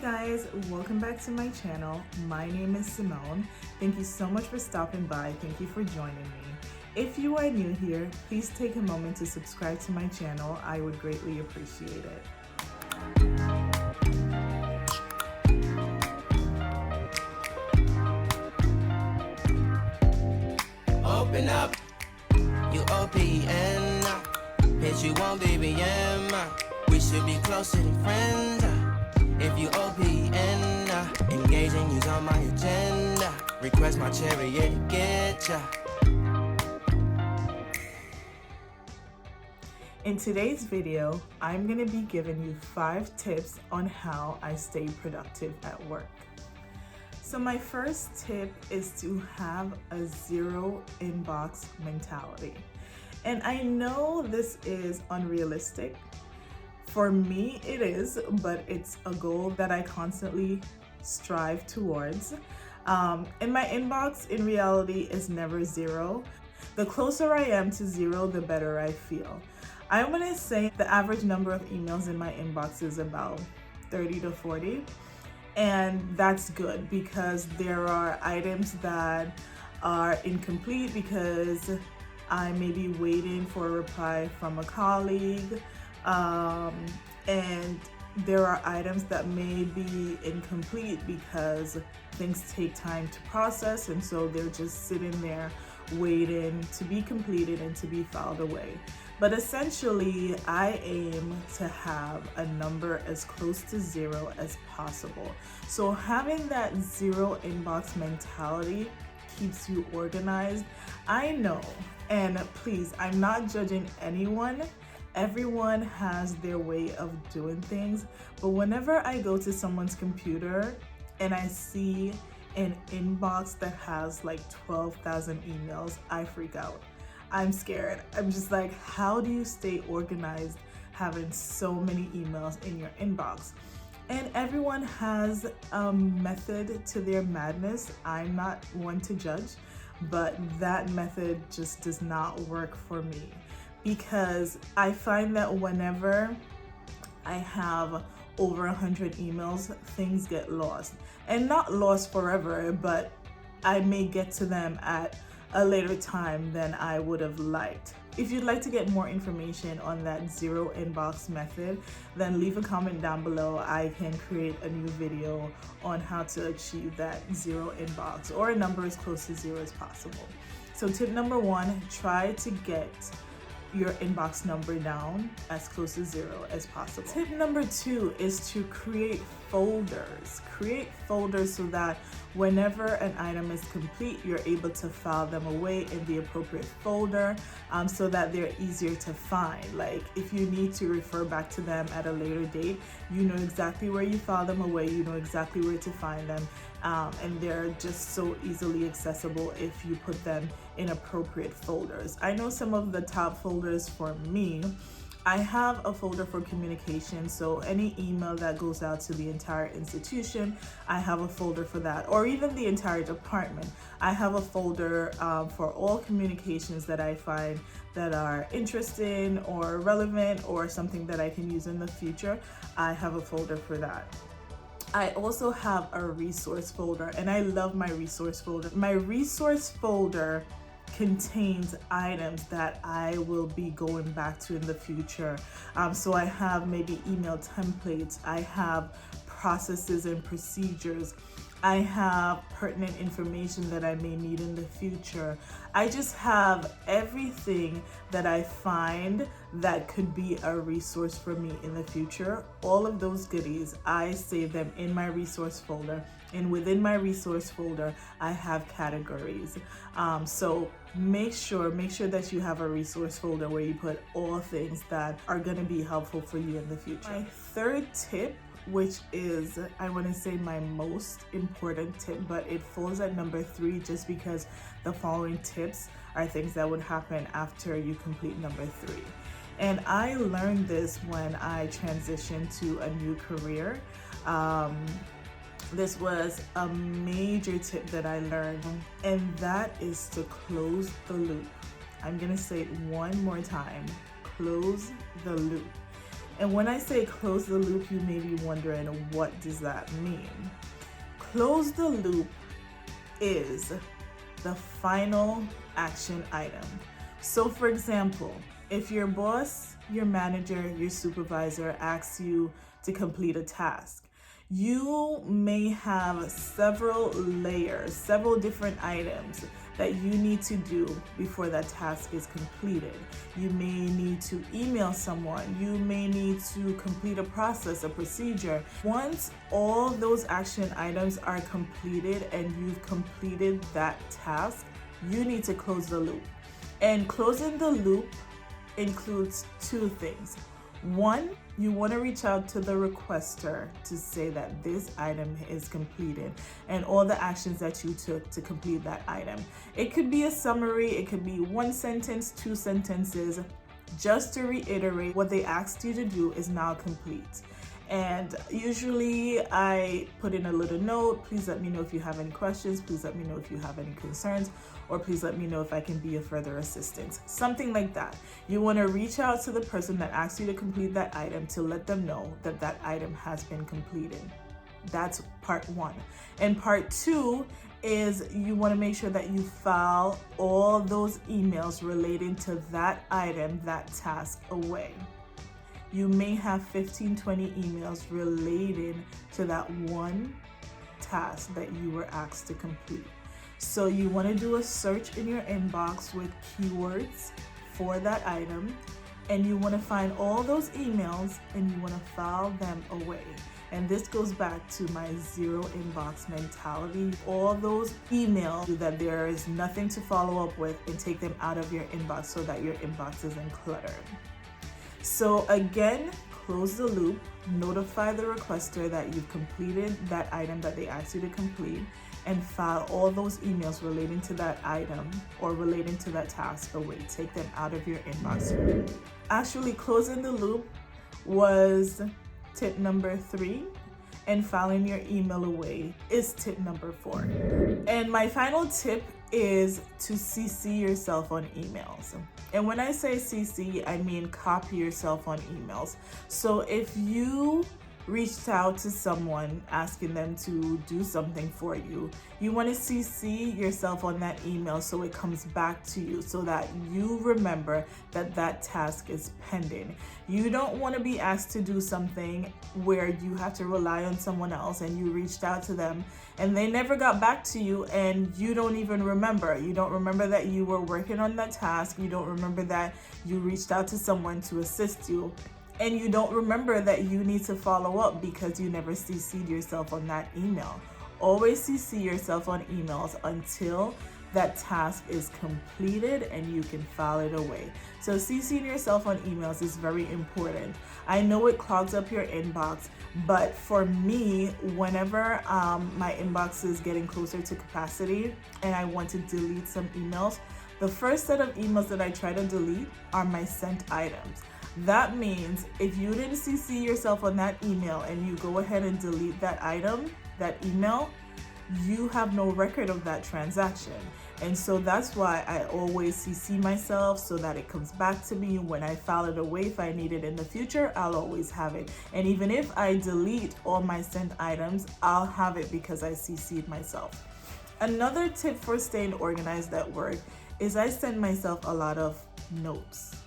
guys, welcome back to my channel. My name is Simone. Thank you so much for stopping by. Thank you for joining me. If you are new here, please take a moment to subscribe to my channel. I would greatly appreciate it. Open up, you OPN, bitch you want BBM, we should be closer than friends. If you OPN, engaging you's on my agenda, request my chariot to get ya. In today's video, I'm going to be giving you 5 tips on how I stay productive at work. So my first tip is to have a zero inbox mentality. And I know this is unrealistic. For me, it is, but it's a goal that I constantly strive towards. And my inbox in reality is never zero. The closer I am to zero, the better I feel. I'm gonna say the average number of emails in my inbox is about 30 to 40. And that's good because there are items that are incomplete because I may be waiting for a reply from a colleague. And there are items that may be incomplete because things take time to process, and so they're just sitting there waiting to be completed and to be filed away. But essentially, I aim to have a number as close to zero as possible. So having that zero inbox mentality keeps you organized. I know, and please, I'm not judging anyone. Everyone has their way of doing things, but whenever I go to someone's computer and I see an inbox that has like 12,000 emails, I freak out. I'm scared. I'm just like, how do you stay organized having so many emails in your inbox? And everyone has a method to their madness. I'm not one to judge, but that method just does not work for me. Because I find that whenever I have over 100 emails, things get lost. And not lost forever, but I may get to them at a later time than I would have liked. If you'd like to get more information on that zero inbox method, then leave a comment down below. I can create a new video on how to achieve that zero inbox or a number as close to zero as possible. So tip number 1, try to get your inbox number down as close to zero as possible. Tip number 2 is to create folders. Create folders so that whenever an item is complete, you're able to file them away in the appropriate folder so that they're easier to find. Like if you need to refer back to them at a later date, you know exactly where you file them away, you know exactly where to find them, and they're just so easily accessible if you put them in appropriate folders. I know some of the top folders for me. I have a folder for communication, so any email that goes out to the entire institution, I have a folder for that, or even the entire department. I have a folder for all communications that I find that are interesting or relevant or something that I can use in the future. I have a folder for that. I also have a resource folder, and I love my resource folder. My resource folder contains items that I will be going back to in the future. So I have maybe email templates, I have processes and procedures, I have pertinent information that I may need in the future. I just have everything that I find that could be a resource for me in the future. All of those goodies, I save them in my resource folder. And within my resource folder, I have categories. So make sure that you have a resource folder where you put all things that are gonna be helpful for you in the future. My third tip, which is, I wanna say my most important tip, but it falls at number 3 just because the following tips are things that would happen after you complete number 3. And I learned this when I transitioned to a new career. This was a major tip that I learned, and that is to close the loop. I'm gonna say it one more time, close the loop. And when I say close the loop, you may be wondering, what does that mean? Close the loop is the final action item. So for example, if your boss, your manager, your supervisor asks you to complete a task, you may have several layers, several different items that you need to do before that task is completed. You may need to email someone. You may need to complete a process, a procedure. Once all those action items are completed and you've completed that task, you need to close the loop. And closing the loop includes two things. One, you want to reach out to the requester to say that this item is completed and all the actions that you took to complete that item. It could be a summary, it could be one sentence, two sentences, just to reiterate what they asked you to do is now complete. And usually I put in a little note, please let me know if you have any questions, please let me know if you have any concerns, or please let me know if I can be of further assistance. Something like that. You want to reach out to the person that asked you to complete that item to let them know that that item has been completed. That's part one. And part two is you want to make sure that you file all those emails relating to that item, that task away. You may have 15, 20 emails related to that one task that you were asked to complete. So you want to do a search in your inbox with keywords for that item, and you want to find all those emails and you want to file them away. And this goes back to my zero inbox mentality. All those emails that there is nothing to follow up with, and take them out of your inbox so that your inbox isn't cluttered. So again, close the loop, notify the requester that you've completed that item that they asked you to complete, and file all those emails relating to that item or relating to that task away. Take them out of your inbox. Actually, closing the loop was tip number 3, and filing your email away is tip number 4. And my final tip is to CC yourself on emails. And when I say CC, I mean copy yourself on emails. So if you reached out to someone asking them to do something for you, you want to CC yourself on that email so it comes back to you, so that you remember that that task is pending. You don't want to be asked to do something where you have to rely on someone else and you reached out to them and they never got back to you and you don't even remember. You don't remember that you were working on that task. You don't remember that you reached out to someone to assist you. And you don't remember that you need to follow up because you never CC'd yourself on that email. Always CC yourself on emails until that task is completed and you can file it away. So CCing yourself on emails is very important. I know it clogs up your inbox, but for me, whenever my inbox is getting closer to capacity and I want to delete some emails, the first set of emails that I try to delete are my sent items. That means if you didn't CC yourself on that email and you go ahead and delete that item, that email, you have no record of that transaction. And so that's why I always CC myself so that it comes back to me when I file it away. If I need it in the future, I'll always have it. And even if I delete all my sent items, I'll have it because I CC'd myself. Another tip for staying organized at work is I send myself a lot of notes.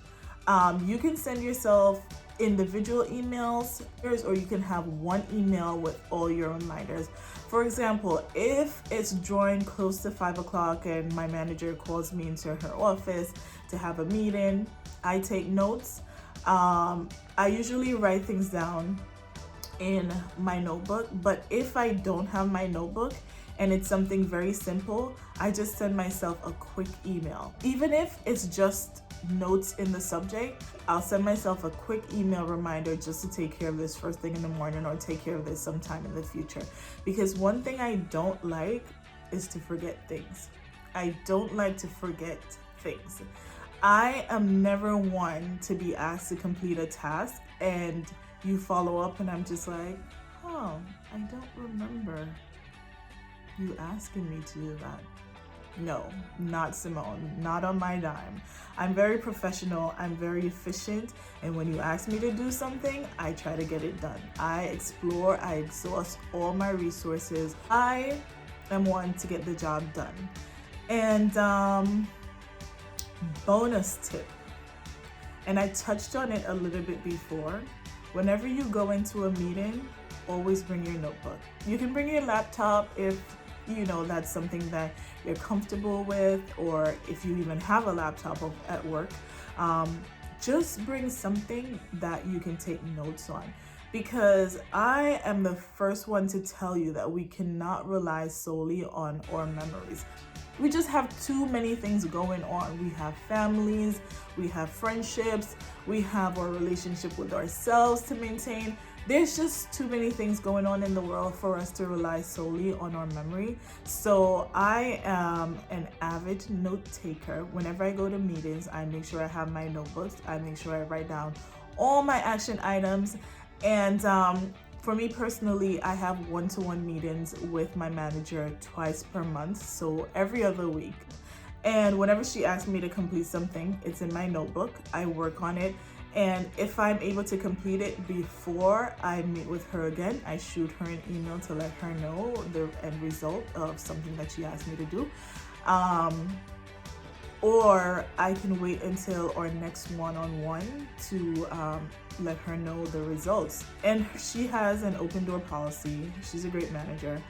You can send yourself individual emails, or you can have one email with all your reminders. For example, if it's drawing close to 5 o'clock and my manager calls me into her office to have a meeting, I take notes. I usually write things down in my notebook, but if I don't have my notebook and it's something very simple, I just send myself a quick email. Even if it's just notes in the subject, I'll send myself a quick email reminder just to take care of this first thing in the morning or take care of this sometime in the future. Because one thing I don't like is to forget things. I don't like to forget things. I am never one to be asked to complete a task and you follow up and I'm just like, oh, I don't remember you asking me to do that. No, not Simone, not on my dime. I'm very professional, I'm very efficient, and when you ask me to do something, I try to get it done. I explore, I exhaust all my resources. I am one to get the job done. And bonus tip, and I touched on it a little bit before, whenever you go into a meeting, always bring your notebook. You can bring your laptop if you know that's something that you're comfortable with, or if you even have a laptop at work. Just bring something that you can take notes on, because I am the first one to tell you that we cannot rely solely on our memories. We just have too many things going on. We have families, we have friendships, we have our relationship with ourselves to maintain. There's just too many things going on in the world for us to rely solely on our memory. So I am an avid note taker. Whenever I go to meetings, I make sure I have my notebooks. I make sure I write down all my action items. And for me personally, I have one-to-one meetings with my manager twice per month, so every other week. And whenever she asks me to complete something, it's in my notebook. I work on it. And if I'm able to complete it before I meet with her again, I shoot her an email to let her know the end result of something that she asked me to do. Or I can wait until our next one-on-one to let her know the results. And she has an open door policy. She's a great manager.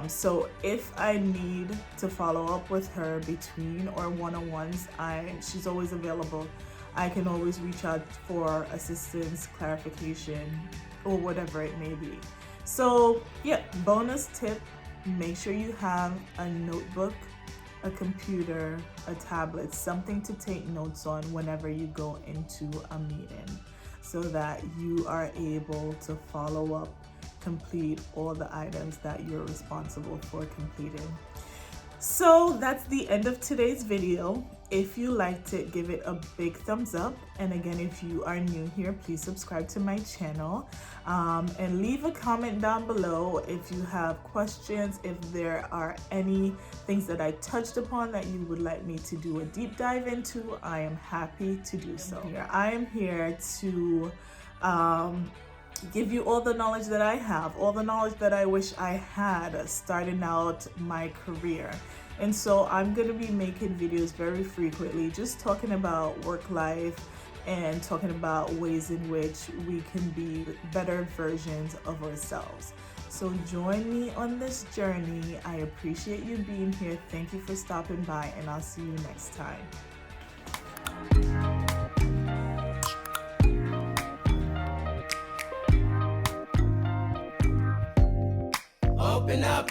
So if I need to follow up with her between our one-on-ones, she's always available. I can always reach out for assistance, clarification, or whatever it may be. So yeah, bonus tip, make sure you have a notebook, a computer, a tablet, something to take notes on whenever you go into a meeting, so that you are able to follow up, complete all the items that you're responsible for completing. So that's the end of today's video. If you liked it, give it a big thumbs up. And again, if you are new here, please subscribe to my channel, and leave a comment down below if you have questions, if there are any things that I touched upon that you would like me to do a deep dive into. I am happy to do so. I am here to give you all the knowledge that I have, all the knowledge that I wish I had starting out my career. And so I'm going to be making videos very frequently, just talking about work life and talking about ways in which we can be better versions of ourselves. So join me on this journey. I appreciate you being here. Thank you for stopping by, and I'll see you next time. Open up.